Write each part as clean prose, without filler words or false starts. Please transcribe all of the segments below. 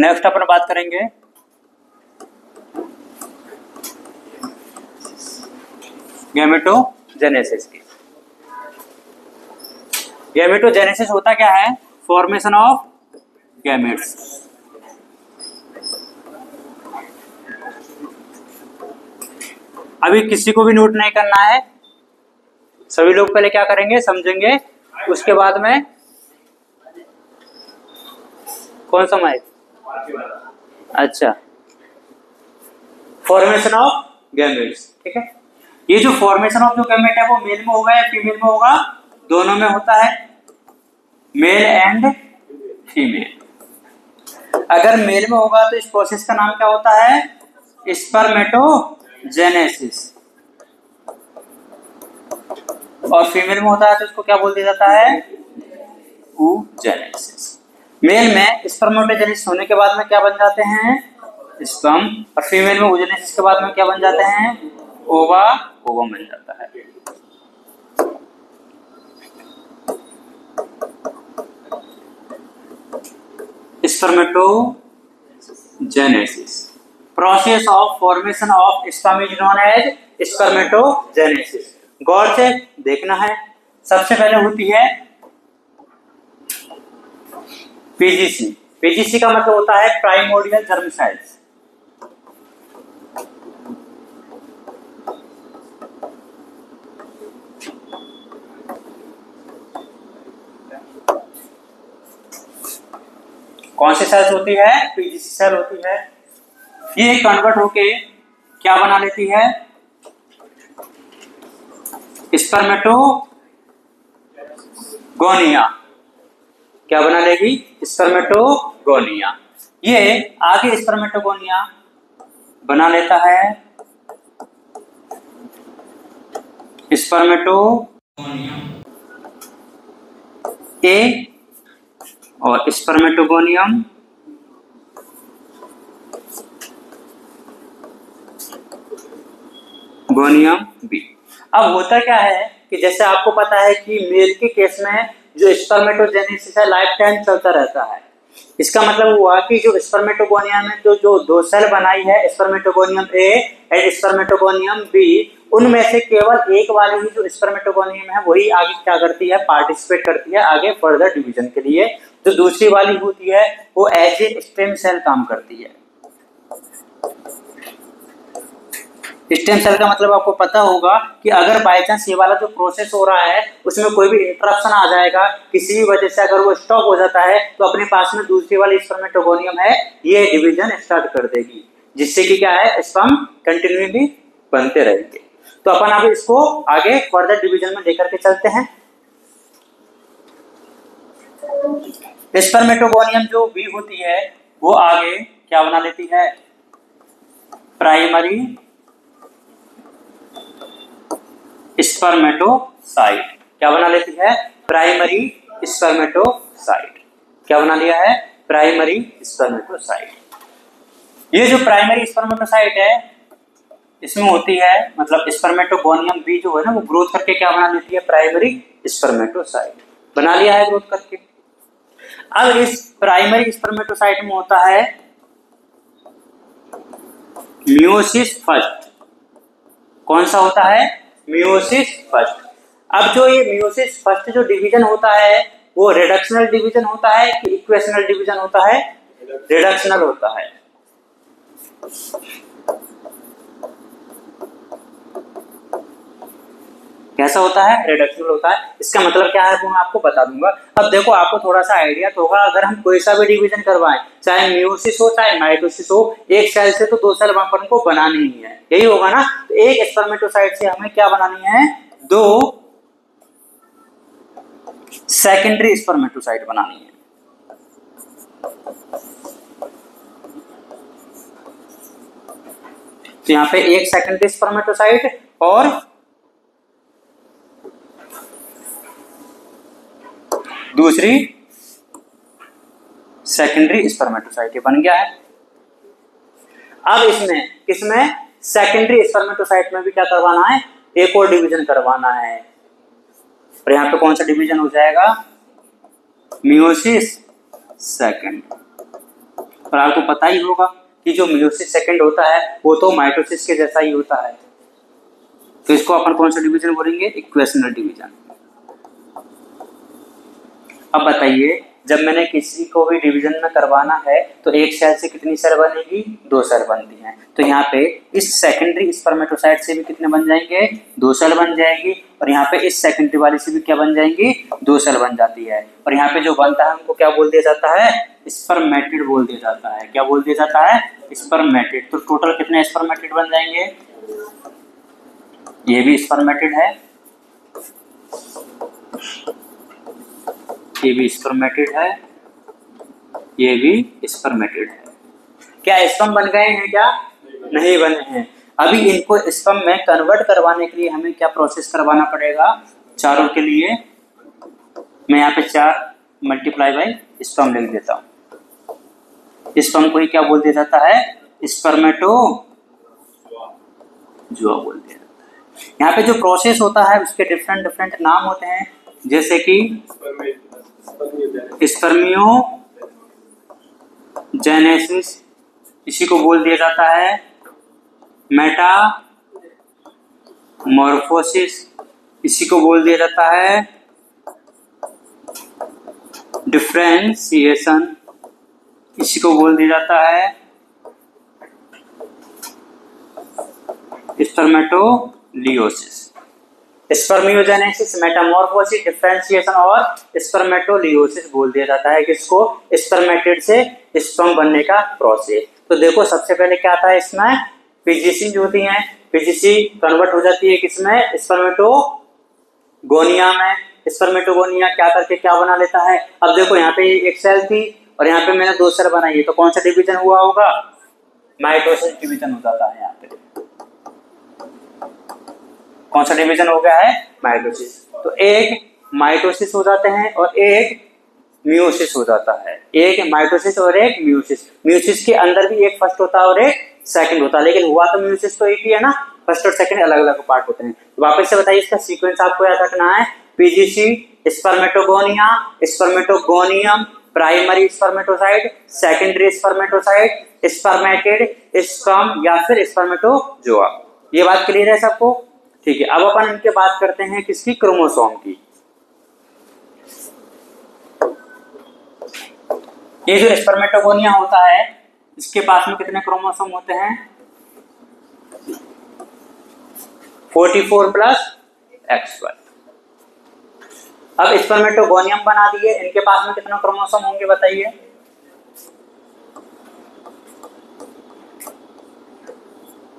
Next अपन बात करेंगे gametogenesis की। गैमेटोजेनेसिस होता क्या है? Formation of gametes. अभी किसी को भी नोट नहीं करना है, सभी लोग पहले क्या करेंगे समझेंगे, उसके बाद में कौन सा माइक? अच्छा, फॉर्मेशन ऑफ गैमेट्स, ठीक है। ये जो फॉर्मेशन ऑफ जो गैमेट है वो मेल में होगा या फीमेल में होगा? दोनों में होता है, मेल एंड फीमेल। अगर मेल में होगा तो इस प्रोसेस का नाम क्या होता है? स्पर्मेटोजेनेसिस। और फीमेल में होता है तो इसको क्या बोल दिया जाता है? oogenesis। मेल में स्पर्मेटोजेनेसिस होने के बाद में क्या बन जाते हैं? स्पर्म। और फीमेल में oogenesis के बाद में क्या बन जाते हैं? ओवा, ओवम बन जाता है। Spermatogenesis, process of formation of sperm is known as spermatogenesis. गौर से देखना है, सबसे पहले होती है पीजीसी। पीजीसी का मतलब होता है प्राइमोर्डियल जर्म सेल्स। कौन सी सेल्स होती है? पीजीसी सेल होती है। ये कन्वर्ट होके क्या बना लेती है? स्पर्मेटोगोनिया। क्या बना लेगी? स्पर्मेटोगोनिया। ये आगे स्पर्मेटोगोनिया बना लेता है स्पर्मेटोगोनियम ए और स्पर्मेटोगोनियम गोनियम बी। अब होता क्या है कि जैसे आपको पता है कि मेल के केस में जो स्पर्मेटोजेनेसिस है लाइफ टाइम चलता रहता है। इसका मतलब हुआ कि जो स्पर्मेटोगोनियम में जो दो सेल बनाई है, spermatogonium A and spermatogonium B, उनमें से केवल एक वाली ही जो स्पर्मेटोगोनियम है वही आगे क्या करती है? पार्टिसिपेट करती है आगे फर्दर डिवीजन के लिए। जो दूसरी वाली होती है वो एज ए स्टेम सेल काम करती है। स्टेम सेल का मतलब आपको पता होगा कि अगर बाय चांस ये वाला जो प्रोसेस हो रहा है उसमें कोई भी इंटरप्शन आ जाएगा, किसी भी वजह से अगर वो स्टॉप हो जाता है तो अपने पास में दूसरी वाली स्पर्मेटोगोनियम है ये डिवीजन स्टार्ट कर देगी, जिससे कि क्या है? स्पर्म कंटिन्यूअली बनते रहेंगे। तो अपन अब इसको आगे फर्दर डिवीजन में लेकर के चलते हैं। स्पर्मेटोगोनियम जो बी होती है वो आगे क्या बना लेती है? Primary spermatocyte. क्या बना लेती है? Primary spermatocyte. क्या बना लिया है? Primary spermatocyte. ये जो प्राइमरी स्पर्मेटोसाइट है इसमें होती है, मतलब स्पर्मेटोगोनियम बी जो है ना वो ग्रोथ करके क्या बना लेती है? प्राइमरी स्पर्मेटोसाइट बना लिया है ग्रोथ करके। अब इस प्राइमरी स्पर्मेटोसाइट में होता है मियोसिस फर्स्ट। कौन सा होता है? Meiosis first. अब जो ये मियोसिस फर्स्ट जो डिवीजन होता है वो रिडक्शनल डिवीजन होता है कि इक्वेशनल डिवीजन होता है? रिडक्शनल होता है। कैसा होता है? रिडक्शनल होता है। इसका मतलब क्या है वो मैं आपको बता दूंगा। अब देखो आपको थोड़ा सा आइडिया तो होगा, अगर हम कोई सा भी डिवीजन करवाएं, चाहे मियोसिस हो चाहे माइटोसिस हो, एक सेल से तो दो सेल अपन को बनानी ही है, यही होगा ना। तो एक स्पर्मेटोसाइट से हमें क्या बनानी है? दो सेकेंडरी स्पर्मेटोसाइट बनानी है। तो यहाँ पे एक सेकेंडरी स्पर्मेटोसाइट और दूसरी सेकेंडरी स्पर्मेटोसाइट बन गया है। अब इसमें किसमें? सेकेंडरी स्पर्मेटोसाइट में भी क्या करवाना है? एक और डिवीजन करवाना है। और यहाँ पे कौन सा डिवीजन हो जाएगा? Meiosis second. और आपको पता ही होगा कि जो मियोसिस सेकंड होता है वो तो माइटोसिस के जैसा ही होता है। तो इसको अपन कौन सा डिवीजन बोलेंगे? Equational division. अब बताइए, जब मैंने किसी को भी डिवीजन में करवाना है तो एक सेल से कितनी सेल बनेगी? 2 सेल बनती हैं। तो यहाँ पे इस सेकेंडरी स्पर्मेटोसाइट से भी कितने बन जाएंगे? 2 सेल बन जाएगी। और यहाँ पे इस सेकेंडरी वाली से भी क्या बन जाएंगी? 2 सेल बन जाती है। और यहाँ पे जो बनता है उनको क्या बोल दिया जाता है? स्पर्मेटिड बोल दिया जाता है। क्या बोल दिया जाता है? स्पर्मेटिड। तो टोटल कितने स्पर्मेटिड बन जाएंगे? ये भी स्पर्मेटिड है, ये भी स्पर्मेटिड है, ये भी स्पर्मेटिड है। क्या स्पर्म बन गए हैं? क्या नहीं बने हैं। अभी इनको स्पर्म में कन्वर्ट करवाने के लिए हमें क्या प्रोसेस करवाना पड़ेगा? चारों के लिए मैं यहाँ पे 4 मल्टीप्लाई बाई स्पर्म लिख देता हूँ। स्पर्म को ही क्या बोल दिया जाता है? स्पर्मेटोजुआ बोल दिया जाता है। यहाँ पे जो प्रोसेस होता है उसके डिफरेंट डिफरेंट नाम होते हैं, जैसे कि स्पर्मियोजेनेसिस, इसी को बोल दिया जाता है मेटामॉर्फोसिस, इसी को बोल दिया जाता है डिफरेंशिएशन, इसी को बोल दिया जाता है स्पर्मेटोलियोसिस। स्पर्मियोजेनेसिस, मेटामॉर्फोसिस, डिफरेंशिएशन और स्पर्मेटोलियोसिस बोल दिया जाता है किसको? स्पर्मेटिड से स्पर्म बनने का प्रोसेस। तो देखो सबसे पहले क्या आता है इसमें? पीजीसी जो होती है, पीजीसी कन्वर्ट हो जाती है किसमें? स्पर्मेटोगोनिया में। स्पर्मेटोगोनिया क्या करके क्या बना लेता है? अब देखो यहाँ पे एक सेल थी और यहाँ पे मैंने 2 सेल बनाई है, तो कौन सा डिवीजन हुआ होगा? माइटोसिस डिवीजन हो जाता है। यहाँ पे कौन सा डिवीजन हो गया है? माइटोसिस। तो एक माइटोसिस हो जाते हैं और एक मियोसिस हो जाता है। एक माइटोसिस और एक मियोसिस। मियोसिस के अंदर भी एक फर्स्ट होता है और एक सेकंड होता है, लेकिन हुआ तो मियोसिस तो एक ही है ना, फर्स्ट और सेकंड अलग अलग पार्ट होते हैं। तो वापस से बताइए, इसका सीक्वेंस आपको याद रखना है। PGC, spermatogonia, spermatogonium, primary spermatocyte, secondary spermatocyte, spermatid, sperm या फिर स्पर्मेटोजुआ। ये बात क्लियर है सबको? ठीक है। अब अपन इनके बात करते हैं किसकी? क्रोमोसोम की। ये जो स्पर्मेटोगोनिया होता है इसके पास में कितने क्रोमोसोम होते हैं? 44 प्लस XY। अब स्पर्मेटोगोनियम बना दिए, इनके पास में कितना क्रोमोसोम होंगे बताइए?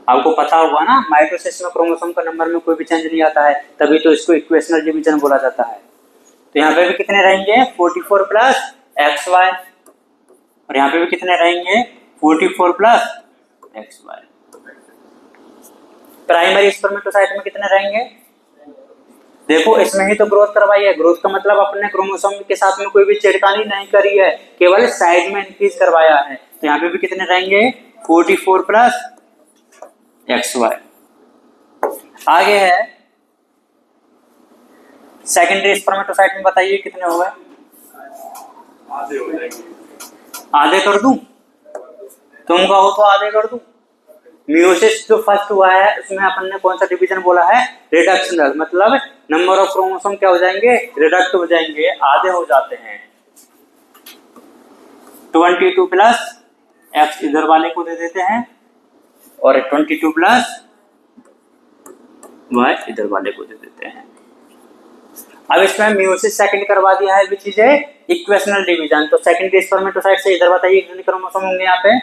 आपको पता होगा ना, माइटोसिस में क्रोमोसोम का नंबर में कोई भी चेंज नहीं आता है, तभी तो इसको इक्वेशनल डिवीजन बोला जाता है। तो यहाँ पे भी कितने रहेंगे? 44 प्लस XY। और यहाँ पे भी कितने रहेंगे? 44 प्लस XY। प्राइमरी स्पर्मेटोसाइट में कितने रहेंगे? देखो इसमें ही तो ग्रोथ करवाई है। ग्रोथ का मतलब अपने क्रोमोसोम के साथ में कोई भी छेड़खानी नहीं करी है, केवल साइज में इंक्रीज करवाया है। तो यहाँ पे भी कितने रहेंगे? 44 प्लस XY। आगे है सेकेंडरी स्पर्मेटोसाइट में, बताइए कितने हो गए? आधे हो जाएंगे। आधे कर दूं? तुम कहो तो आधे कर दूं। मियोसिस जो फर्स्ट हुआ है उसमें अपन ने कौन सा डिवीजन बोला है? रिडक्शनल। मतलब नंबर ऑफ क्रोमोसोम क्या हो जाएंगे? रिडक्ट हो जाएंगे, आधे हो जाते हैं। 22 प्लस X इधर वाले को दे देते हैं और 22 प्लस Y इधर वाले को दे देते हैं। अब इसमें मियोसिस सेकंड करवा दिया है, which is a equational division. तो सेकेंडरी स्पर्मेटोसाइट से इधर बताइए कितने क्रोमोसोम होंगे यहाँ पे?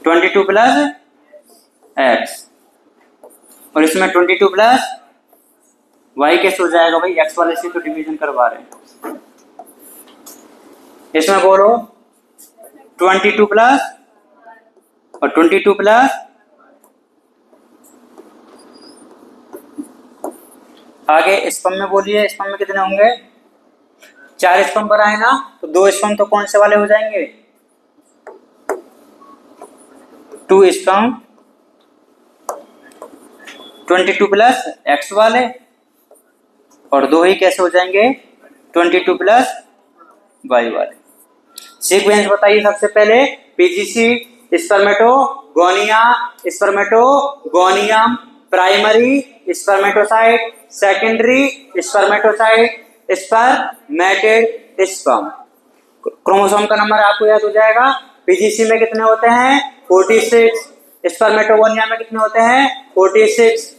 22 प्लस X। और इसमें 22 प्लस Y कैसे हो जाएगा भाई? X वाले से तो डिवीजन करवा रहे हैं। इसमें बोलो 22 प्लस और 22 प्लस आगे स्पर्म में बोलिए, स्पर्म में कितने होंगे? 4 स्पर्म बनाए ना, तो 2 स्पर्म तो कौन से वाले हो जाएंगे? 2 स्पर्म 22 प्लस X वाले, और 2 ही कैसे हो जाएंगे? 22 प्लस Y वाले। सीक्वेंस बताइए सबसे पहले। PGC, spermatogonia, spermatogonium, primary spermatocyte, secondary spermatocyte, spermatid sperm. Chromosome का नंबर आपको याद हो जाएगा। पीजीसी में कितने होते हैं? 46। स्पर्मेटोगोनिया में कितने होते हैं? 46।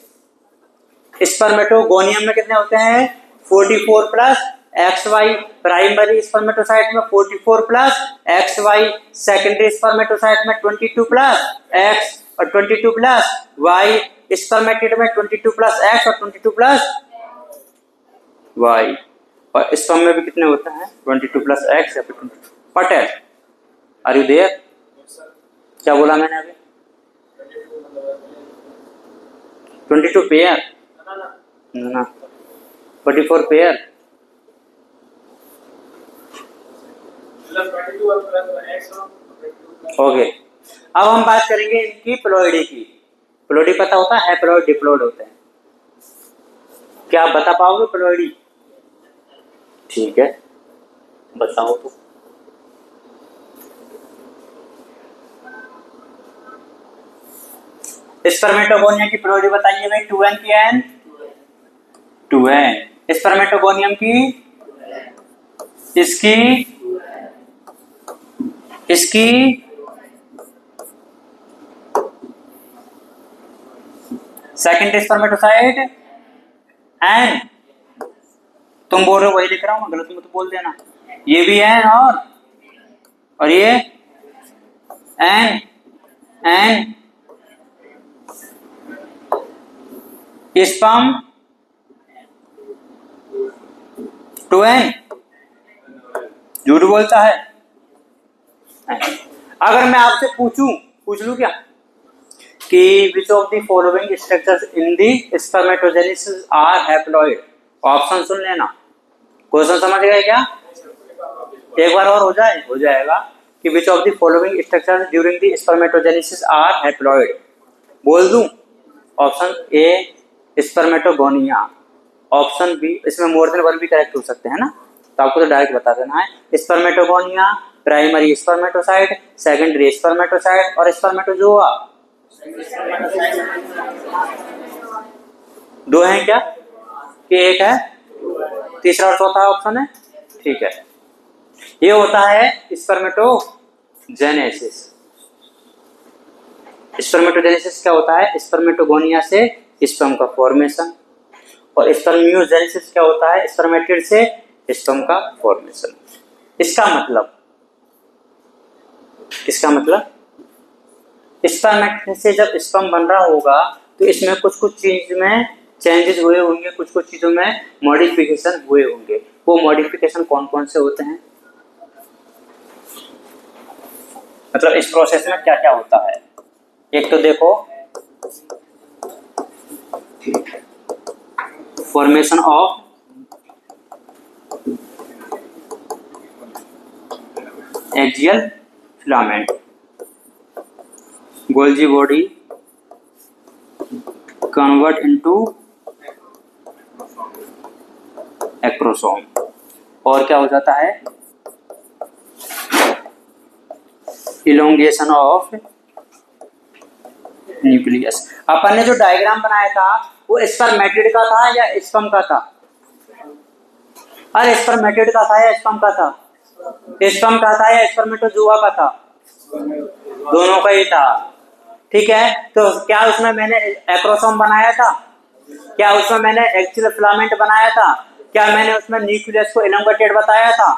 स्पर्मेटोगोनियम में कितने होते हैं? 44 प्लस XY। प्राइमरी स्पर्मेटोसाइट में 44 प्लस XY। सेकेंडरी स्पर्मेटोसाइट में 22 प्लस X और 22 प्लस Y। स्पर्मेटेड में 22 प्लस X और 22 प्लस Y। और स्पर्म में भी कितने होते हैं? 22 प्लस X या 22। Patel, are you there? क्या बोला मैंने अभी? 22 पेयर ना, 44 पेयर। ओके, अब हम बात करेंगे इनकी प्लॉइडी की। प्लॉइडी पता होता है? हैप्लॉइड डिप्लॉइड होते हैं। क्या आप बता पाओगे प्लॉइडी? ठीक है, बताओ तो। स्पर्मेटोगोनिया की प्लॉइडी बताइए भाई। 2n की n 2n। स्पर्मेटोगोनियम की इसकी सेकेंड स्पर्मेटोसाइट एन। तुम बोल रहे हो वही लिख रहा हूं, गलत में तो बोल देना। ये भी एन और ये एन एन। Sperm 2n। झूठ बोलता है। अगर मैं आपसे पूछ लूं क्या कि which of the following structures in the spermatogenesis are haploid, option सुन लेना। क्वेश्चन समझ गए क्या? एक बार और हो जाएगा कि which of the following structures during the spermatogenesis are haploid. बोल दूं? Option A spermatogonia, option B, इसमें मोर देन वन भी करेक्ट हो सकते हैं ना, तो आपको तो डायरेक्ट बता देना है। Spermatogonia, primary spermatocyte, secondary spermatocyte और स्पर्मेटोजोआ। दो हैं क्या कि एक है? तीसरा और चौथा ऑप्शन है। ठीक है, ये होता है स्पर्मेटोजेनेसिस। स्पर्मेटोजेनेसिस क्या होता है? स्पर्मेटोगोनिया से स्पर्म का फॉर्मेशन। और स्पर्मियोजेनेसिस क्या होता है? स्पर्मेटिड से स्पर्म का फॉर्मेशन। इसका मतलब स्पर्मेटिड से जब स्पर्म बन रहा होगा तो इसमें कुछ चीज में चेंजेस हुए होंगे, कुछ चीजों में मॉडिफिकेशन हुए होंगे। वो मॉडिफिकेशन कौन कौन से होते हैं? मतलब इस प्रोसेस में क्या क्या होता है? एक तो देखो, formation of axial filament, Golgi body convert into acrosome. और क्या हो जाता है? Elongation of nucleus. अपन ने जो डायग्राम बनाया था वो स्पर्मेटिड का था या स्पर्म का था? अरे स्पर्मेटिड का था या स्पर्म का था? स्पर्म का था या स्पर्मेटोजोआ का था? दोनों का ही था। ठीक है, तो क्या उसमें मैंने एक्रोसोम बनाया था? क्या उसमें मैंने एक्सियल फिलामेंट बनाया था? क्या मैंने उसमें न्यूक्लियस को इलोंगेटेड बताया था?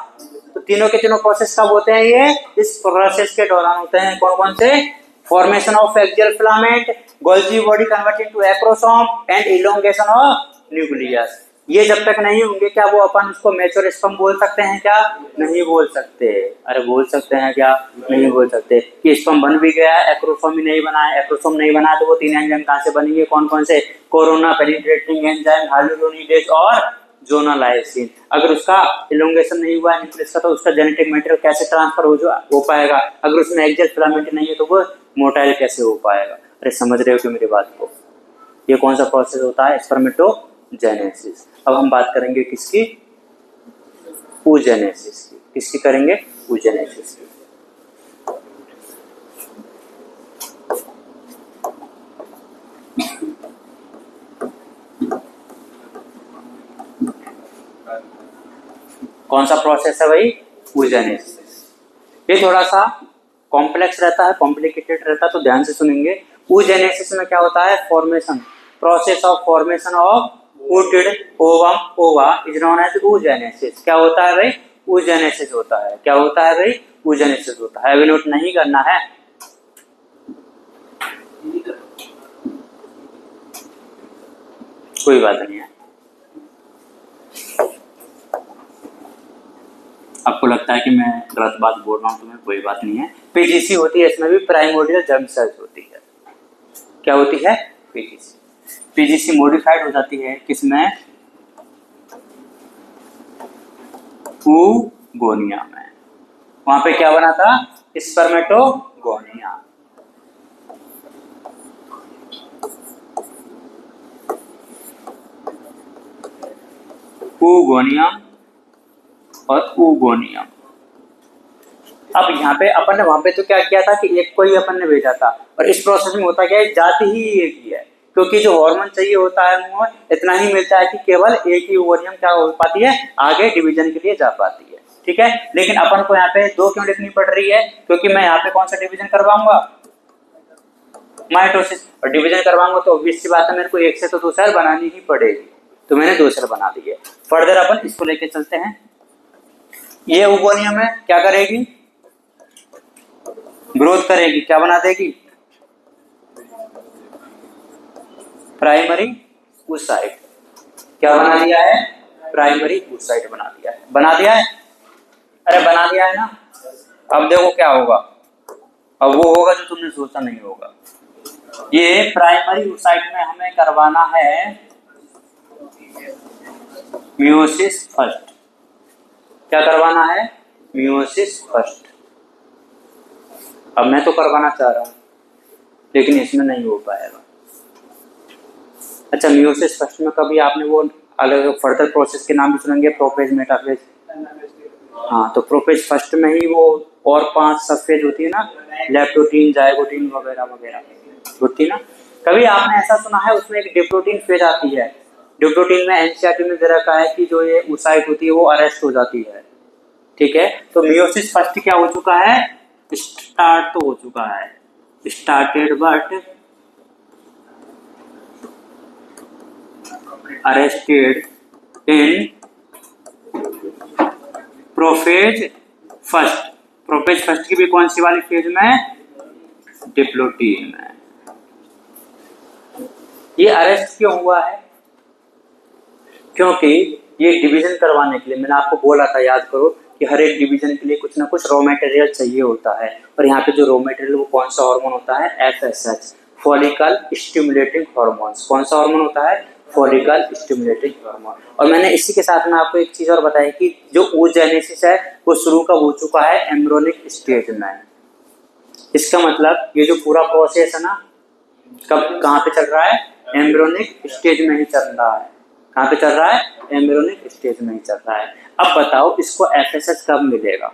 तो तीनों के तीनों प्रोसेस कब होते हैं? ये इस प्रोसेस के दौरान होते हैं। कौन कौन से? Formation of axial filament, Golgi body converted to acrosome and elongation of nucleus. ये जब तक नहीं होंगे क्या वो अपन उसको मैच्योर स्पर्म बोल सकते हैं क्या? नहीं बोल सकते। अरे बोल सकते हैं क्या? नहीं बोल सकते। कि स्पर्म बन भी गया, एक्रोसोम ही नहीं बना है। एक्रोसोम नहीं बना तो वो तीन एंजाइम कहां से बनेंगे? कौन कौन से? कोरोना पेनिट्रेटिंग एंजाइम, हाइलुरोनिडेज और जोनालाइसिन। अगर उसका इलोंगेशन नहीं हुआ है न्यूक्लियस का तो उसका जेनेटिक मटेरियल कैसे ट्रांसफर हो पाएगा? अगर उसमें एक्सियल फिलामेंट नहीं है तो वो मोटाइल कैसे हो पाएगा? अरे समझ रहे हो कि मेरी बात को? ये कौन सा प्रोसेस होता है? स्पर्मेटोजेनेसिस। अब हम बात करेंगे किसकी? oogenesis की। किसकी करेंगे? oogenesis। कौन सा प्रोसेस है भाई? oogenesis। ये थोड़ा सा कॉम्प्लेक्स रहता है, कॉम्प्लिकेटेड रहता है, तो ध्यान से सुनेंगे। oogenesis में क्या होता है? Formation, process of formation of ooted ovum ova is known as oogenesis। क्या होता है भाई? oogenesis होता है। क्या होता है भाई? oogenesis होता है। अभी नोट नहीं करना है, कोई बात नहीं है। आपको लगता है कि मैं गलत बात बोल रहा हूँ, तुम्हें कोई बात नहीं है। पीजीसी होती है, इसमें भी प्राइमोर्डियल जर्म सेल्स होती है। क्या होती है? पीजीसी। पीजीसी मॉडिफाइड हो जाती है किसमें? oogonia में। वहां पे क्या बना था? स्पर्मेटोगोनिया। oogonia और oogonia। अब यहाँ पे अपन ने वहां पे तो क्या किया था कि एक को ही अपन ने भेजा था, और इस प्रोसेस में होता क्या है? जाति ही एक ही है, क्योंकि जो हार्मोन चाहिए होता है वो इतना ही मिलता है कि केवल एक ही ओवरियम क्या हो पाती है? आगे डिवीजन के लिए जा पाती है। ठीक है, लेकिन अपन को यहाँ पे 2 क्यों लिखनी पड़ रही है? क्योंकि मैं यहाँ पे कौन सा डिवीजन करवाऊंगा? माइटोसिस। और डिवीजन करवाऊंगा तो ऑब्वियस सी बात है, मेरे को एक से तो 2 सेल बनानी ही पड़ेगी, तो मैंने 2 सेल बना दी है। फर्दर अपन इसको लेके चलते हैं। ये oogonia में क्या करेगी? ग्रोथ करेगी। क्या बना देगी? Primary oocyte। क्या बना दिया है? प्राइमरी oocyte बना दिया है। बना दिया है? अरे बना दिया है ना। अब देखो क्या होगा, अब वो होगा जो तुमने सोचा नहीं होगा। ये प्राइमरी oocyte में हमें करवाना है मियोसिस फर्स्ट। क्या करवाना है? Meiosis first. अब मैं तो करवाना चाह रहा हूं, लेकिन इसमें नहीं हो पाएगा। अच्छा, मियोसिस फर्स्ट में कभी आपने वो अलग फर्दर प्रोसेस के नाम भी सुनेंगे, प्रोफेज, मेटाफेज। हाँ, तो प्रोफेज फर्स्ट में ही वो और 5 सबफेज होती है ना, लेप्टोटीन, जाइगोटीन वगैरह वगैरह होती है ना। कभी आपने ऐसा सुना है उसमें एक डिप्लोटीन फेज आती है? डिप्लोटीन में एनसीईआरटी में दे रखा है कि जो ये oocyte होती है वो अरेस्ट हो जाती है। ठीक है, तो मियोसिस फर्स्ट क्या हो चुका है? स्टार्ट तो हो चुका है, started but arrested in prophase first. Prophase first की भी कौन सी वाली फेज में? डिप्लोटीन में। ये अरेस्ट क्यों हुआ है? क्योंकि ये डिवीजन करवाने के लिए मैंने आपको बोला था, याद करो, कि हर एक डिवीजन के लिए कुछ ना कुछ रॉ मटेरियल चाहिए होता है। और यहाँ पे जो रॉ मटेरियल वो कौन सा हार्मोन होता है? FSH, follicle stimulating hormones. कौन सा हार्मोन होता है? Follicle stimulating hormone. और मैंने इसी के साथ में आपको एक चीज और बताई कि जो oogenesis है वो शुरू कब हो चुका है? एम्ब्रियोनिक स्टेज में। इसका मतलब ये जो पूरा प्रोसेस है ना, कब कहाँ पे चल रहा है? एम्ब्रियोनिक स्टेज में ही चल रहा है। कहाँ पे चल रहा है? एम्ब्रियोनिक स्टेज में ही चल रहा है। अब बताओ इसको FSH कब मिलेगा?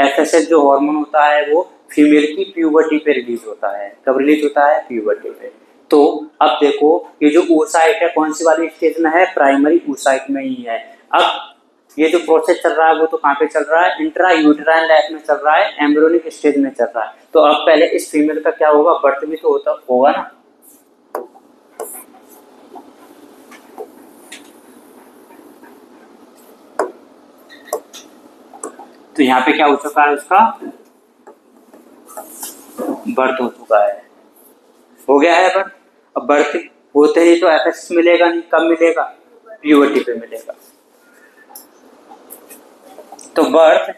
FSH जो हार्मोन होता है वो फीमेल की प्यूबर्टी पे रिलीज होता है। कब रिलीज होता है? प्यूबर्टी पे। तो अब देखो ये जो oocyte है कौन सी वाली स्टेज में है? प्राइमरी oocyte में ही है। अब ये जो प्रोसेस चल रहा है वो तो कहाँ पे चल रहा है? इंट्रा यूटेराइन लाइफ में चल रहा है, एम्ब्रियोनिक स्टेज में चल रहा है। तो अब पहले इस फीमेल का क्या होगा? बर्थ भी तो होता होगा ना। तो यहाँ पे क्या हो चुका है? उसका बर्थ हो चुका है, हो गया है बर्थ। अब बर्थ होते ही तो FSH मिलेगा नहीं, कब मिलेगा? प्यूबर्टी पे मिलेगा। तो बर्थ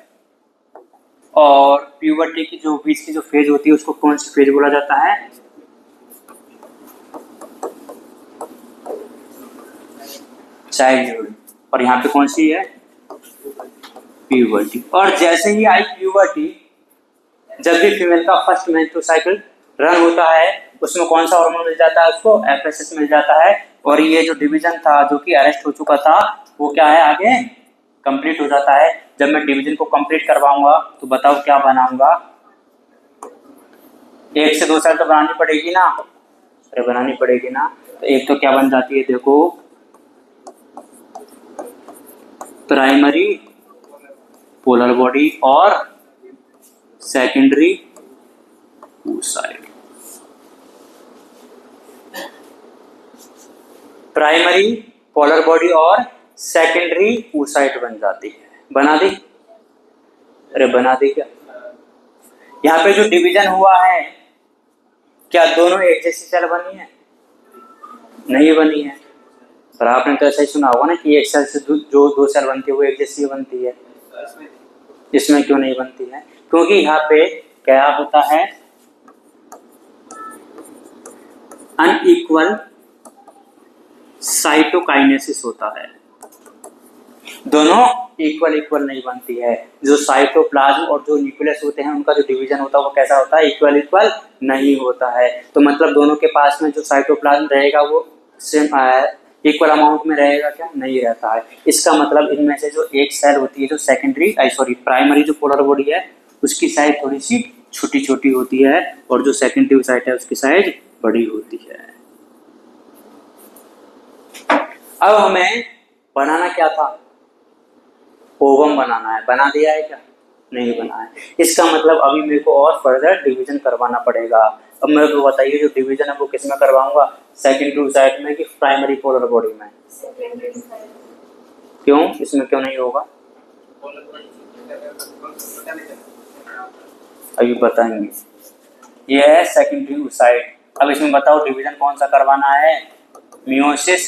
और प्यूबर्टी की जो बीच की जो फेज होती है उसको कौन सी फेज बोला जाता है? चाइल्डहुड। और यहाँ पे कौन सी है? प्यूबर्टी। और जैसे ही आई प्यूबर्टी, जब भी फीमेल का फर्स्ट मेंस्ट्रुअल साइकिल रन होता है उसमें कौन सा हार्मोन मिल जाता है? उसको FSH मिल जाता है। और ये जो डिवीजन था जो कि अरेस्ट हो चुका था वो क्या है? आगे कंप्लीट हो जाता है। जब मैं डिवीजन को कंप्लीट करवाऊंगा तो बताओ क्या बनाऊंगा, 1 से 2 सेल तो बनानी पड़ेगी ना, अरे बनानी पड़ेगी ना। तो एक तो क्या बन जाती है देखो, प्राइमरी पोलर बॉडी और secondary oocyte। Primary polar body और सेकेंडरी oocyte बन जाती है। बना दी, अरे बना दी क्या। यहाँ पे जो डिवीजन हुआ है क्या दोनों एक जैसी सेल बनी है? नहीं बनी है। पर आपने तो ऐसा ही सुना होगा ना कि एक सेल से जो 2 सेल बनती है वो एक जैसी बनती है। इसमें क्यों नहीं बनती है? क्योंकि यहाँ पे क्या होता है, अनइक्वल साइटोकाइनेसिस होता है। दोनों इक्वल नहीं बनती है। जो साइटोप्लाज्म और जो न्यूक्लियस होते हैं उनका जो डिवीजन होता है वो कैसा होता है, इक्वल नहीं होता है। तो मतलब दोनों के पास में जो साइटोप्लाज्म रहेगा वो सेम इक्वल अमाउंट में रहेगा क्या? नहीं रहता है। इसका मतलब इनमें से जो एक सेल होती है, जो प्राइमरी जो पोलर बॉडी है उसकी साइज थोड़ी सी छोटी छोटी होती है और जो सेकेंडरी साइट है उसकी साइज बड़ी होती है। अब हमें बनाना क्या था, ओवम बनाना है। बना दिया है क्या? नहीं बना है। इसका मतलब अभी मेरे को और फर्दर डिवीजन करवाना पड़ेगा। अब मेरे को बताइए जो डिवीजन है वो किस में करवाऊंगा, सेकेंडरी oocyte में कि प्राइमरी पोलर बॉडी में? क्यों, इसमें क्यों नहीं होगा अभी बताएंगे। ये है सेकेंडरी oocyte। अब इसमें बताओ डिवीजन कौन सा करवाना है, मियोसिस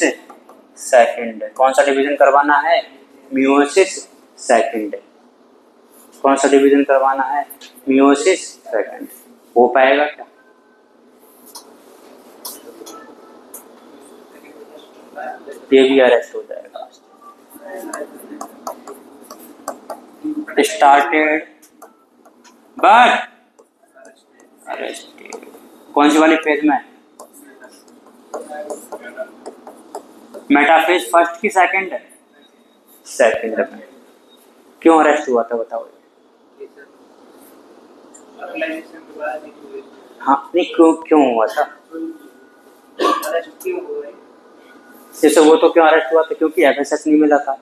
सेकेंड। कौन सा डिवीजन करवाना है, मियोसिस सेकेंड। कौन सा डिवीजन करवाना है, मियोसिस सेकेंड। हो पाएगा क्या? ये भी अरेस्ट हो जाएगा। Started but arrested. कौन सी वाली फेज में, मेटाफेज फर्स्ट की सेकंड में। क्यों अरेस्ट हुआ था बताओ? हाँ नहीं, क्यों हुआ था? जैसे वो तो क्यों अरेस्ट हुआ था, क्योंकि एफएसएस नहीं मिला था।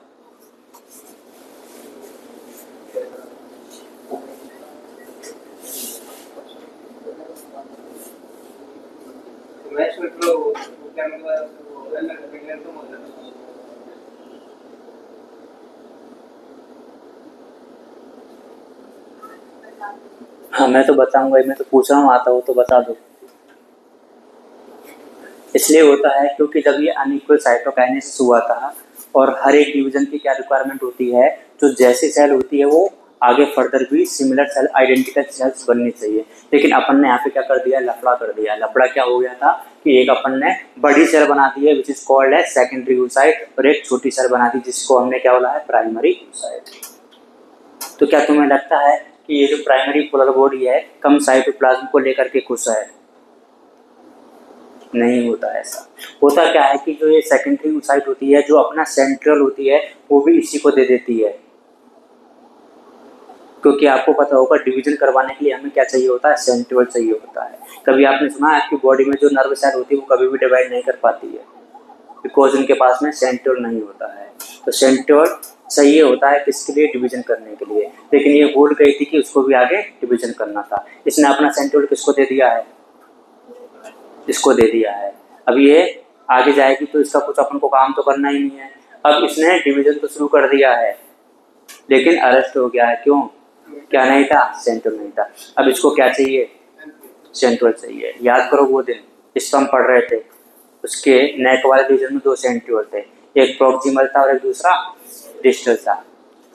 हाँ मैं तो बताऊंगा, मैं तो पूछ रहा हूँ, आता हो तो बता दो। इसलिए होता है क्योंकि जब ये अनइक्वल साइटोकाइनेसिस हुआ था और हर एक डिवीजन की क्या रिक्वायरमेंट होती है, जो जैसी सेल होती है वो आगे फर्दर भी सिमिलर सेल, आइडेंटिकल सेल्स बननी चाहिए। लेकिन अपन ने यहाँ पे क्या कर दिया, लफड़ा कर दिया। लफड़ा क्या हो गया था कि एक अपन ने बड़ी सेल बना दी है विच इज कॉल्ड है सेकेंडरी oocyte, और एक छोटी सेल बना दी जिसको हमने क्या बोला है, प्राइमरी oocyte। तो क्या तुम्हें लगता है कि ये जो प्राइमरी पोलर बॉडी है कम साइटोप्लाज्म को लेकर के खुश है? नहीं होता ऐसा। होता क्या है कि जो ये सेकेंडरी oocyte होती है, जो अपना सेंट्रल होती है, वो भी इसी को दे देती है। क्योंकि आपको पता होगा डिवीजन करवाने के लिए हमें क्या चाहिए होता है, सेंट्रल चाहिए होता है। कभी आपने सुना है आपकी बॉडी में जो नर्व सेल होती है वो कभी भी डिवाइड नहीं कर पाती है, बिकॉज उनके पास में सेंट्रल नहीं होता है। तो सेंट्रल चाहिए होता है किसके लिए, डिवीजन करने के लिए। लेकिन ये भूल गई थी कि उसको भी आगे डिवीजन करना था। इसने अपना सेंट्रल किसको दे दिया है, इसको दे दिया है। अब ये आगे जाएगी तो इसका कुछ अपन को काम तो करना ही नहीं है। अब इसने डिवीजन तो शुरू कर दिया है लेकिन अरेस्ट हो गया है। क्यों, क्या नहीं था, सेंट्रल नहीं था। अब इसको क्या चाहिए, सेंट्रल चाहिए। याद करो वो दिन इस हम पढ़ रहे थे, उसके नेक वाले डिवीजन में 2 सेंट्रल थे, एक प्रोक्सिमल था और एक दूसरा डिस्टल था।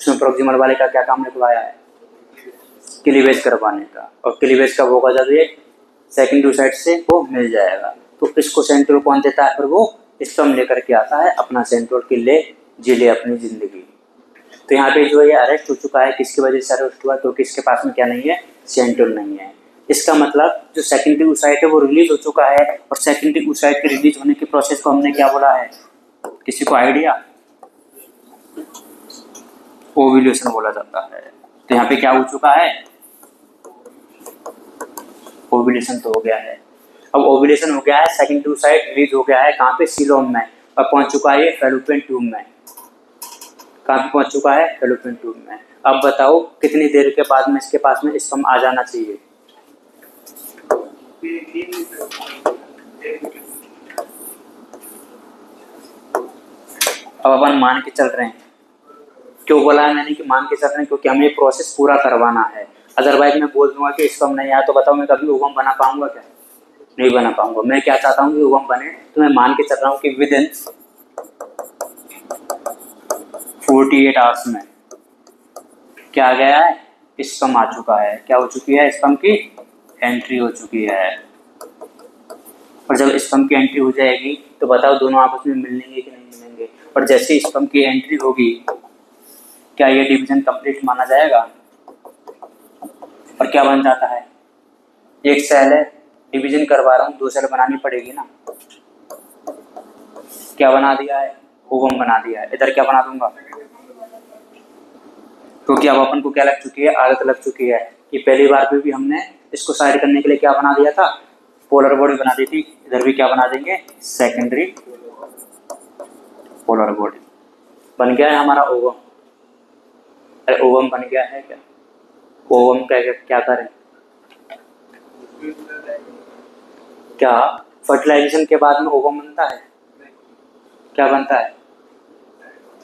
उसमें प्रोक्सिमल वाले का क्या काम निकलवाया है, क्लीवेज करवाने का। और क्लीवेज कब होगा, जब ये सेकेंडरी oocyte से वो मिल जाएगा। तो इसको सेंट्रल कौन देता है, फिर वो स्टम लेकर के आता है अपना सेंट्रल के ले जी ले अपनी जिंदगी। तो यहाँ पे जो ये अरेस्ट हो चुका है, किसकी वजह से अरेस्ट हुआ, तो किसके पास में क्या नहीं है, सेंट्रल नहीं है। इसका मतलब जो सेकेंडरी oocyte है वो रिलीज हो चुका है। और सेकेंडरी oocyte के रिलीज होने की प्रोसेस को हमने क्या बोला है, किसी को आइडिया? ओव्यूलेशन बोला जाता है। तो यहाँ पे क्या हो चुका है, ओव्यूलेशन तो हो गया है। अब ओव्यूलेशन हो गया है, सेकंड oocyte रिलीज हो गया है कहाँ पे, सीलोम में, और पहुंच चुका है ये फैलोपियन ट्यूब में। कहाँ पे पहुंच चुका है, फैलोपियन ट्यूब में। अब बताओ कितनी देर के बाद में इसके पास में स्पर्म आ जाना चाहिए। अब अपन मान के चल रहे हैं, क्यों बोला है मैंने कि मान के चल रहे हैं, क्योंकि हमें प्रोसेस पूरा करवाना है। अदरवाइज मैं बोल दूंगा कि स्पर्म नहीं आया तो बताओ मैं कभी ओवम बना पाऊंगा क्या, नहीं बना पाऊंगा। मैं क्या चाहता हूँ कि ओवम बने, तो मैं मान के चल रहा हूँ कि विद इन 48 आवर्स में क्या आ गया है, स्पर्म आ चुका है। क्या हो चुकी है, स्पर्म की एंट्री हो चुकी है। और जब स्पर्म की एंट्री हो जाएगी तो बताओ दोनों आपस में मिलेंगे कि नहीं मिलेंगे। और जैसे स्पर्म की एंट्री होगी क्या ये डिवीजन कंप्लीट माना जाएगा, और क्या बन जाता है, एक सेल है, डिवीजन करवा रहा हूँ, 2 सेल बनानी पड़ेगी ना। क्या बना दिया है, ओवम बना दिया है। इधर क्या बना दूंगा, क्योंकि अब अपन को क्या लग चुकी है, आदत लग चुकी है कि पहली बार में भी हमने इसको साइड करने के लिए क्या बना दिया था, पोलर बॉडी बना दी थी। इधर भी क्या बना देंगे, सेकेंडरी पोलर बॉडी। बन गया है हमारा ओवम। अरे ओवम बन गया है क्या, ओवम क्या करें, क्या फर्टिलाइजेशन के बाद में ओवम बनता है, क्या बनता है,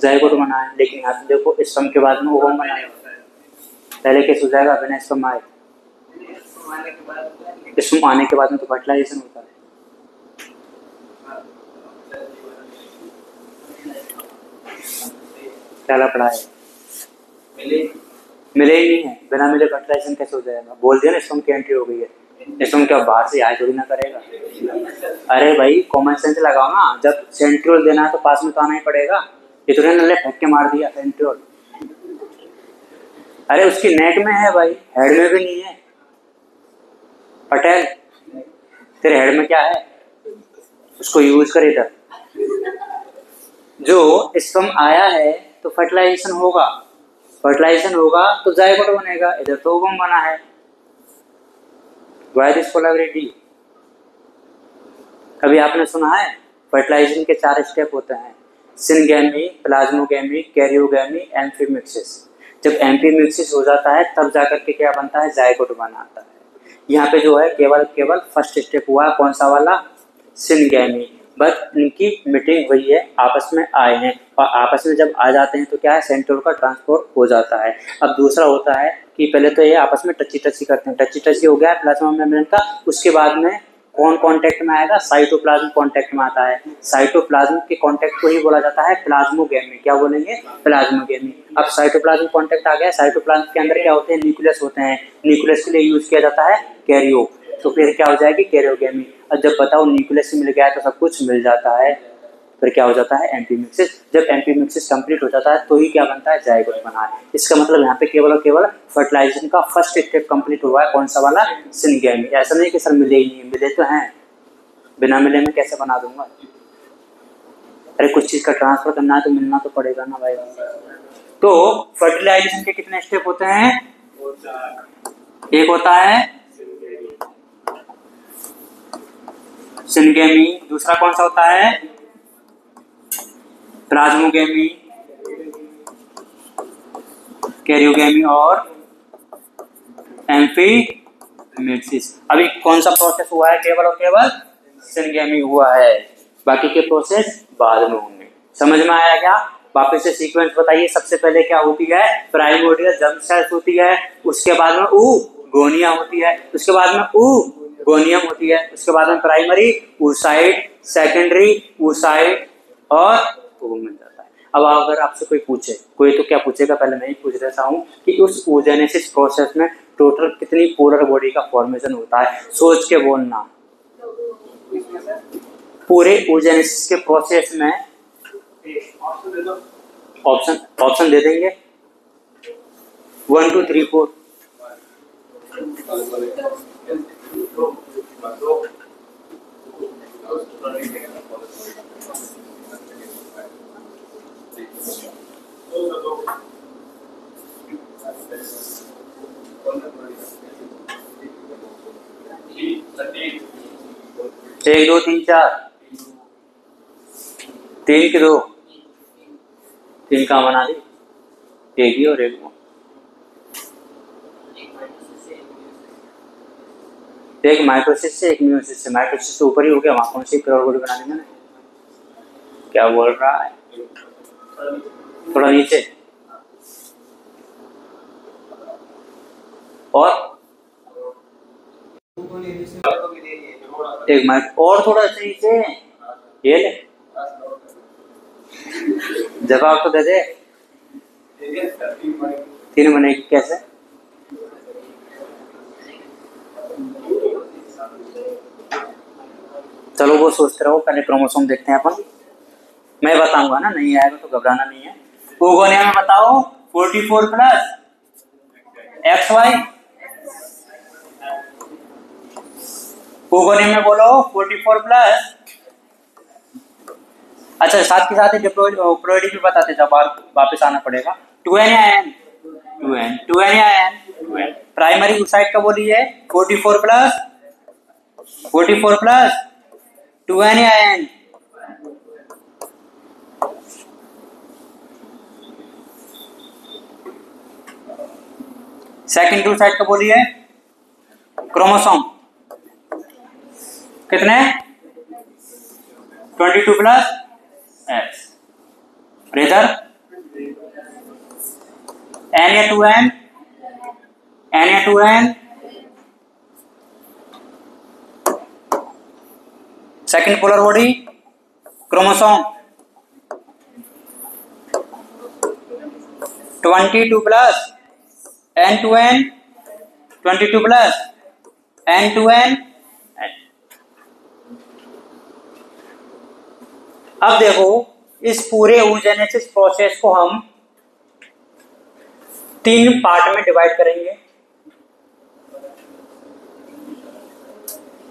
जायगोट बना है। लेकिन यहाँ पे देखो स्पर्म के बाद में ओवम बना है। पहले कैसे हो जाएगा, बिना स्पर्म आए, स्पर्म आने के बाद में तो फर्टिलाइजेशन होता है। क्या लफड़ा है, मिले ही नहीं है, बिना मिले फर्टिलाइजेशन कैसे हो जाएगा। बोल दिया ना स्पर्म की एंट्री हो गई है, स्पर्म क्या बाहर से आए थोड़ी ना करेगा। अरे भाई कॉमन सेंस लगाओ ना, जब सेंट्रियोल देना है तो पास में तो आना ही पड़ेगा। ये तो ने फेंक के मार दिया सेंट्रियोल। अरे उसकी नेक में है भाई, हेड में भी नहीं है। पटेल तेरे हेड में क्या है, उसको यूज कर। इधर जो स्पर्म आया है तो फर्टिलाइजेशन होगा, फर्टिलाइजेशन होगा तो जायगोट बनेगा। इधर तो ओवम बना है। व्हाई दिस पोलैरिटी, कभी आपने सुना है, फर्टिलाइजेशन के 4 स्टेप होते हैं, सिनगैमी, प्लाज्मोगैमी, कैरियोगैमी, एम्फीमिक्सिस। जब एम्फीमिक्सिस हो जाता है तब जाकर के क्या बनता है, जायगोट बनाता है। यहाँ पे जो है केवल फर्स्ट स्टेप हुआ है, कौन सा वाला, सिनगैमी। बस इनकी मीटिंग हुई है, आपस में आए हैं, और आपस में जब आ जाते हैं तो क्या है, सेंट्रियोल का ट्रांसपोर्ट हो जाता है। अब दूसरा होता है कि पहले तो ये आपस में टची करते हैं, टची हो गया प्लाज्मा मेम्ब्रेन का। उसके बाद में कौन कांटेक्ट में आएगा, साइटोप्लाज्म कांटेक्ट में आता है। साइटोप्लाज्म के कांटेक्ट को ही बोला जाता है प्लाज्मोगैमी। क्या बोलेंगे, प्लाज्मोगैमी। अब साइटोप्लाज्म कांटेक्ट आ गया, साइटोप्लाज्म के अंदर क्या होते हैं, न्यूक्लियस होते हैं। न्यूक्लियस के लिए यूज किया जाता है कैरियो, तो फिर क्या हो जाएगी, कैरियोगैमी। और जब बताओ न्यूक्लियस मिल गया है तो सब कुछ मिल जाता है, फिर क्या हो जाता है, एम्फीमिक्सिस। जब एम्फीमिक्सिस कंप्लीट हो जाता है तो ही क्या बनता है, जायगोट बना है। इसका मतलब यहाँ पे केवल और केवल फर्टिलाइजेशन का फर्स्ट स्टेप कंप्लीट हुआ है, कौन सा वाला, सिनगैमी। ऐसा नहीं कि सर मिले ही नहीं, मिले तो हैं, बिना मिले में कैसे बना दूंगा। अरे कुछ चीज का ट्रांसफर करना है तो मिलना तो पड़ेगा ना भाई। तो फर्टिलाइजेशन के कितने स्टेप होते हैं, एक होता है सिनगैमी, दूसरा कौन सा होता है, प्लाज्मोगैमी, कैरियोगैमी और एम्फीमिक्सिस। अभी कौन सा प्रोसेस हुआ है, केवल और केवल सिनगैमी हुआ है, बाकी के प्रोसेस बाद में होंगे। समझ में आया क्या, वापस से सीक्वेंस बताइए। सबसे पहले क्या होती है, प्राइमोर्डियल जर्म सेल्स होती है, उसके बाद में गोनिया होती है, उसके बाद में गोनियम होती है, उसके बाद में प्राइमरी oocyte, सेकेंडरी oocyte और ओवम मिल जाता है। अब अगर आपसे कोई पूछे, कोई तो क्या पूछेगा, पहले मैं ही पूछ देता हूँ कि उस oogenesis प्रोसेस में टोटल कितनी पोलर बॉडी का फॉर्मेशन होता है, सोच के बोलना। पूरे oogenesis के प्रोसेस में ऑप्शन दे देंगे 1 2 3 4। 1 2 3 4, 3 की 2, 3 कहाँ बना दी, एक ही और एक वो, एक माइटोसिस से एक मियोसिस से, माइटोसिस से ऊपर ही हो गया, वहां कौन सी प्योर बॉडी बना दी मैंने, क्या बोल रहा है, थोड़ा नीचे और एक माइट और थोड़ा सा नीचे, ये ले जवाब तो दे दे, 3 बनेगी कैसे, चलो वो सोचते रहो, पहले क्रोमोसोम देखते हैं अपन, मैं बताऊंगा ना, नहीं आएगा तो घबराना नहीं है। ओगोनिया में बताओ 44 प्लस XY, ओगोनिया में बोलो 44 प्लस, अच्छा साथ के साथ ही डिप्लॉइडी भी बताते जब वापस आना पड़ेगा, 2N या N, 2N या N, प्राइमरी साइड का बोलिए 44 प्लस 2N या N, सेकंड टू साइड का बोलिए क्रोमोसोम कितने, 22 प्लस X, इधर N या 2N, N या 2N, second polar body chromosome 22 plus N2N, 22 plus N2N। अब देखो इस पूरे oogenesis प्रोसेस को हम 3 पार्ट में डिवाइड करेंगे,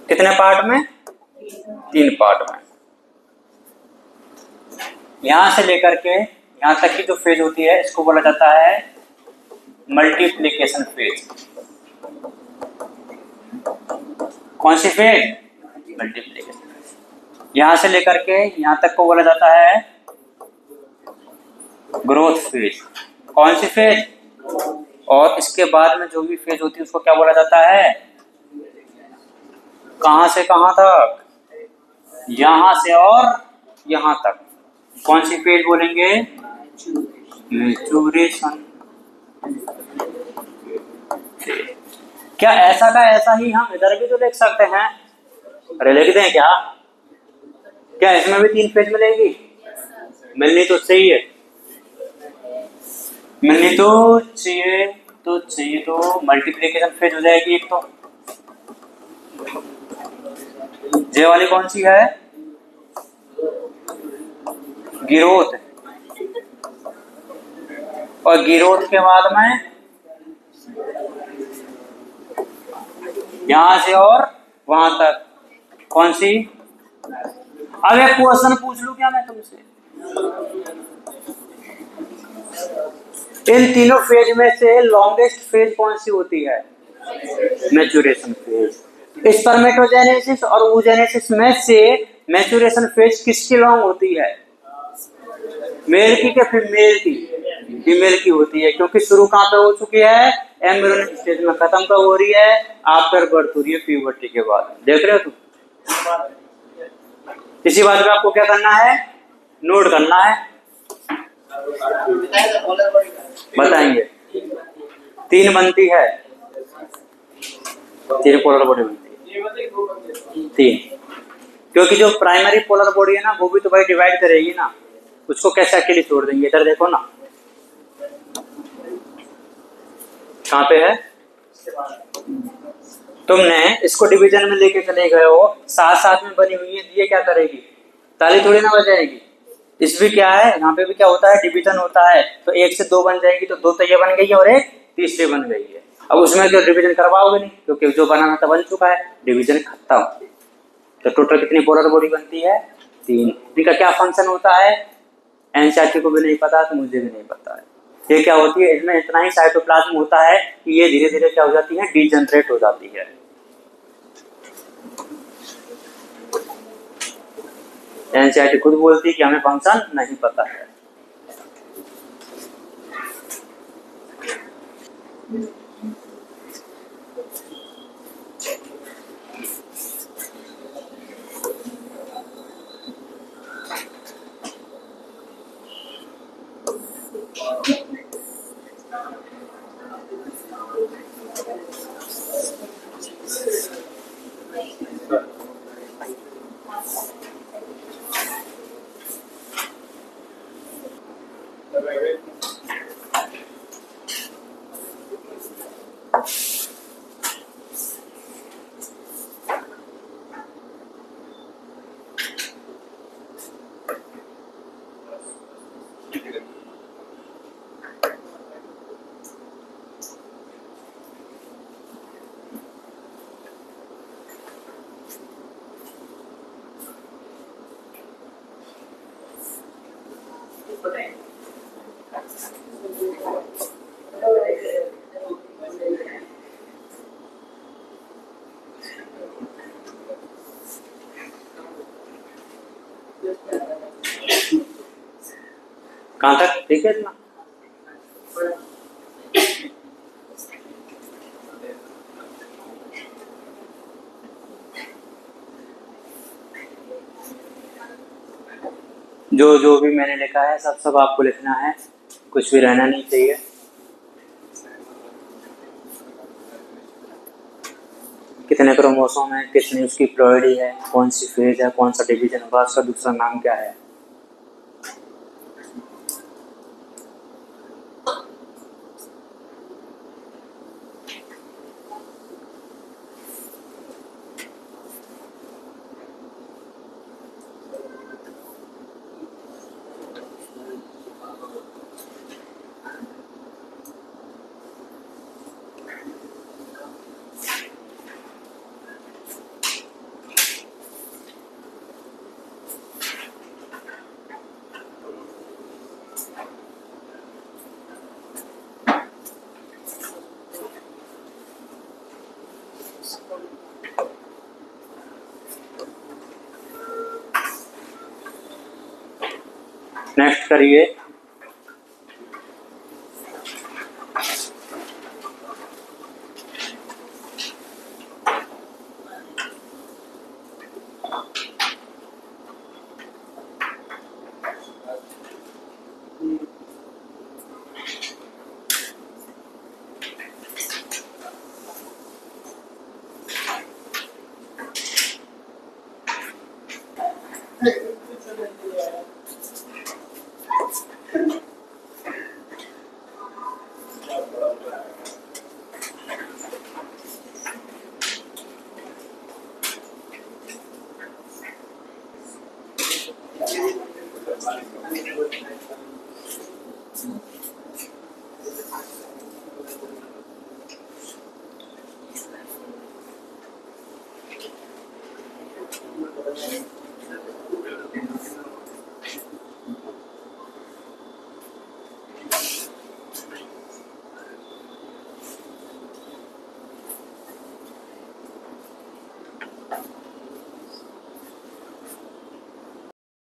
कितने पार्ट में, 3 पार्ट में, यहां से लेकर के यहां तक की जो फेज होती है इसको बोला जाता है मल्टीप्लिकेशन फेज, कौन सी फेज, मल्टीप्लिकेशन फेज, यहां से लेकर के यहां तक को बोला जाता है ग्रोथ फेज, कौन सी फेज, और इसके बाद में जो भी फेज होती है उसको क्या बोला जाता है, कहां से कहां तक, यहां से और यहां तक, कौन सी फेज बोलेंगे, मैच्योरेशन। क्या ऐसा का ऐसा ही हम इधर भी तो देख सकते हैं, अरे लिख दें क्या, क्या इसमें भी 3 फेज मिलेगी, मिलनी तो चाहिए, मिलनी तो चाहिए, तो मल्टीप्लिकेशन फेज हो जाएगी एक, तो जे वाली कौन सी है, गिरोथ, और गिरोथ के बाद में यहां से और वहां तक, कौन सी, अब एक क्वेश्चन पूछ लूं क्या मैं तुमसे, इन तीनों फेज में से लॉन्गेस्ट फेज कौन सी होती है, मैच्योरेशन फेज, स्पर्मेटोजेनेसिस और oogenesis में से मैच्योरेशन फेज किसकी लॉन्ग होती है, मेल की क्या फीमेल की, फीमेल की होती है, क्योंकि शुरू कहां पे हो चुकी है, एम्ब्रियोनिक स्टेज में, खत्म कब हो रही है, आफ्टर बर्थ हो रही है, प्यूबर्टी के बाद, देख रहे हो तुम, इसी बात पे आपको क्या करना है, नोट करना है, बताएंगे 3 बनती है, 3 पोलर बॉडी बनती है, 3, क्योंकि जो प्राइमरी पोलर बॉडी है ना वो भी तो भाई डिवाइड करेगी ना, उसको कैसे अकेले छोड़ देंगे, इधर देखो ना कहाँ पे है, तुमने इसको डिवीजन में लेके चले गए हो, साथ साथ में बनी हुई है, ये क्या करेगी, ताली थोड़ी ना बजाएगी, इस भी क्या है, यहाँ पे भी क्या होता है, डिवीजन होता है, तो 1 से 2 बन जाएगी, तो 2 तो ये बन गई है और एक तीसरी बन गई है, अब उसमें तो डिवीजन करवाओगे नहीं, क्योंकि जो बनाना था बन चुका है, डिवीजन खत्म, तो टोटल कितनी पोलर बॉडी बनती है, 3, इनका क्या फंक्शन होता है, एनसीईआरटी को भी नहीं पता, तो मुझे भी नहीं पता है, ये क्या होती है, इसमें इतना ही साइटोप्लाज्म होता है कि ये धीरे धीरे क्या हो जाती है, डीजनरेट हो जाती है, एनसीईआरटी खुद बोलती है कि हमें फंक्शन नहीं पता है। कहाँ तक ठीक है इतना? जो जो भी मैंने लिखा है सब सब आपको लिखना है, कुछ भी रहना नहीं चाहिए। कितने क्रोमोसोम है, कितनी उसकी प्लॉइडी है, कौन सी फेज है, कौन सा डिवीजन होगा, उसका दूसरा नाम क्या है। नेक्स्ट करिए।